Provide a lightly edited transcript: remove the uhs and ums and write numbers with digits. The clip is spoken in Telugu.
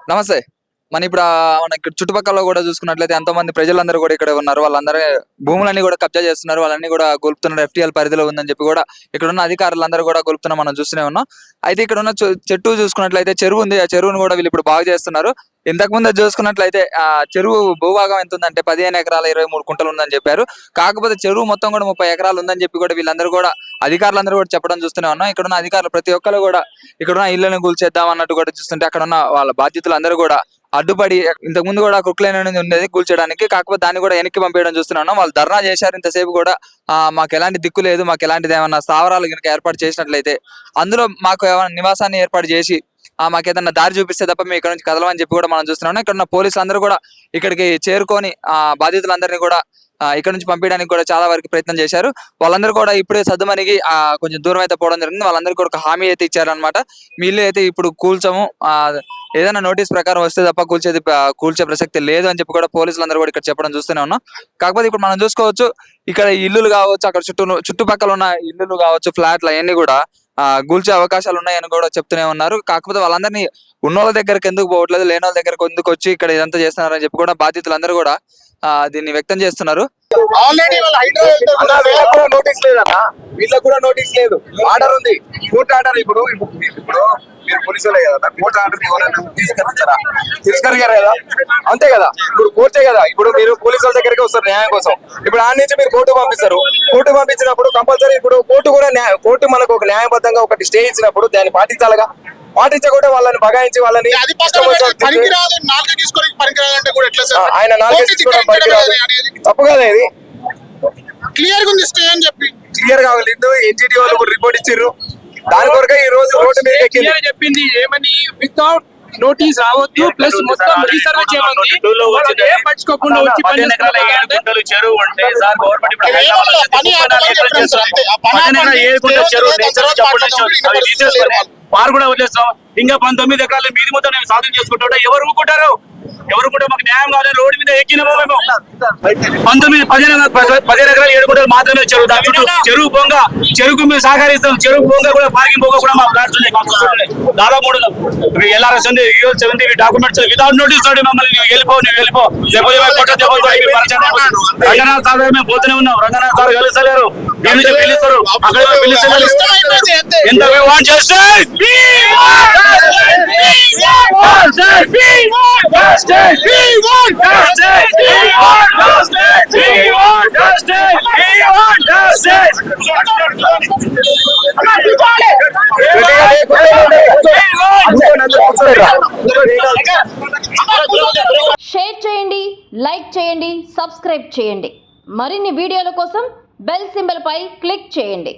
నమస్తే. మన ఇప్పుడు మన ఇక్కడ చుట్టుపక్కల కూడా చూసుకున్నట్లయితే ఎంతో మంది ప్రజలందరూ కూడా ఇక్కడ ఉన్నారు. వాళ్ళందరూ భూములన్నీ కూడా కబ్జా చేస్తున్నారు. వాళ్ళన్నీ కూడా గొలుపుతున్నారు. ఎఫ్టీఎల్ పరిధిలో ఉందని చెప్పి కూడా ఇక్కడ ఉన్న అధికారులందరూ కూడా గొలుపుతున్నాం మనం చూస్తూనే ఉన్నాం. అయితే ఇక్కడ ఉన్న చెట్టు చూసుకున్నట్లయితే చెరువు ఉంది. ఆ చెరువును కూడా వీళ్ళు ఇప్పుడు బాగు చేస్తున్నారు. ఇంతకు ముందు చూసుకున్నట్లయితే ఆ చెరువు భూభాగం ఎంత ఉందంటే 15 ఎకరాల 23 కుంటలు ఉందని చెప్పారు. కాకపోతే చెరువు మొత్తం కూడా 30 ఎకరాలు ఉందని చెప్పి కూడా వీళ్ళందరూ కూడా అధికారులందరూ కూడా చెప్పడం చూస్తూనే ఉన్నాం. ఇక్కడ ఉన్న అధికారులు ప్రతి ఒక్కరు కూడా ఇక్కడ ఉన్న ఇళ్లను కూల్చేద్దాం అన్నట్టు కూడా చూస్తుంటే అక్కడ ఉన్న వాళ్ళ బాధ్యతలు అందరూ కూడా అడ్డుపడి ఇంతకు ముందు కూడా కుక్లైన్ అనేది ఉండేది కూల్చేయడానికి. కాకపోతే దాన్ని కూడా వెనక్కి పంపేయడం చూస్తున్నాం. వాళ్ళు ధర్నా చేశారు ఇంతసేపు కూడా. మాకు ఎలాంటి దిక్కు లేదు, మాకు ఎలాంటిది ఏమన్నా స్థావరాలు కనుక ఏర్పాటు చేసినట్లయితే అందులో మాకు ఏమైనా నివాసాన్ని ఏర్పాటు చేసి మాకు ఏదన్నా దారి చూపిస్తే తప్ప మేము ఇక్కడ నుంచి కదలమని చెప్పి కూడా మనం చూస్తున్నాం. ఇక్కడ ఉన్న పోలీసులు అందరూ కూడా ఇక్కడికి చేరుకొని బాధితులందరినీ కూడా ఇక్కడ నుంచి పంపించడానికి కూడా చాలా వరకు ప్రయత్నం చేశారు. వాళ్ళందరూ కూడా ఇప్పుడే సద్దుమణిగి కొంచెం దూరం అయితే పోవడం జరిగింది. వాళ్ళందరికీ కూడా ఒక హామీ అయితే ఇచ్చారనమాట. మీ ఇల్లు అయితే ఇప్పుడు కూల్చము, ఏదైనా నోటీస్ ప్రకారం వస్తే తప్ప కూల్చే ప్రసక్తి లేదు అని చెప్పి కూడా పోలీసులందరూ కూడా ఇక్కడ చెప్పడం చూస్తూనే ఉన్నాం. కాకపోతే ఇప్పుడు మనం చూసుకోవచ్చు ఇక్కడ ఇల్లులు కావచ్చు, అక్కడ చుట్టుపక్కల ఉన్న ఇల్లులు కావచ్చు, ఫ్లాట్లు అవన్నీ కూడా కూల్చే అవకాశాలు ఉన్నాయని కూడా చెప్తూనే ఉన్నారు. కాకపోతే వాళ్ళందరినీ ఉన్నోళ్ళ దగ్గరకు ఎందుకు పోవట్లేదు, లేని వాళ్ళ దగ్గరకు ఎందుకు వచ్చి ఇక్కడ ఇదంతా చేస్తున్నారు అని చెప్పి కూడా బాధితులందరూ కూడా దీన్ని వ్యక్తం చేస్తున్నారు. నోటీస్ లేదన్న, వీళ్ళకి కూడా నోటీస్ లేదు. ఆర్డర్ ఉంది, కోర్టు ఆర్డర్. ఇప్పుడు మీరు పోలీసులే కదా, కోర్టు ఆర్డర్ ఎవరైనా తీసుకెళ్ళారు కదా, అంతే కదా. ఇప్పుడు కోర్టే కదా. ఇప్పుడు మీరు పోలీసుల దగ్గరికి వస్తారు న్యాయం కోసం. ఇప్పుడు ఆ నుంచి మీరు కోర్టు పంపిస్తారు. కోర్టు పంపించినప్పుడు కంపల్సరీ ఇప్పుడు కోర్టు మనకు ఒక న్యాయబద్ధంగా ఒకటి స్టే ఇచ్చినప్పుడు దాన్ని పాటించాలిగా. పాటించకుండా వాళ్ళని బగాయించి వాళ్ళని ఆయన తప్పు కదా. ఇది క్లియర్ గా ఉంది, స్టే అని చెప్పి క్లియర్ గా ఎన్జిటి వాళ్ళు కూడా రిపోర్ట్ ఇచ్చారు. దాని కొరకే ఈ రోజు రోడ్డు మీద చెప్పింది ఏమని, వితౌట్ నోటీస్ రావద్దు, ప్లస్ మొత్తం రీసర్వే చేయమంది. పట్టుకోకుండా వచ్చి వారు కూడా వదిలేస్తాం. ఇంకా 19 ఎకరాలు మీది మొత్తం నేను సాధన చేసుకుంటా. ఎవరు ఊరుకుంటారు? ఎవరు కూడా మాకు న్యాయం కావాలి. రోడ్డు మీద ఎక్కినామో మేము 15 ఎకరాలు 7 గుంటలు మాత్రమే చెరువు. దాని చుట్టూ చెరువు బొంగ, చెరుకు మేము సహకరిస్తాం. చెరువు బొంగ కూడా పార్కింగ్ బొంగ కూడా మా ఫ్లాట్స్ ఉన్నాయి. దాదాపు 3 ఎల్ఆర్ఎస్ ఉంది, 70 డాక్యుమెంట్స్ వితౌట్ నోటీస్ తోటి మమ్మల్ని నువ్వు వెళ్ళిపో రంగనాథ్ సార్ మేము పోతూనే ఉన్నాం. రంగనాథ్ సార్ కలిసలేరు, పిలుస్తారు, అక్కడ పిలుస్తారు. ఎంత షేర్ చేయండి, లైక్ చేయండి, సబ్స్క్రైబ్ చేయండి. మరిన్ని వీడియోల కోసం బెల్ సింబల్ పై క్లిక్ చేయండి.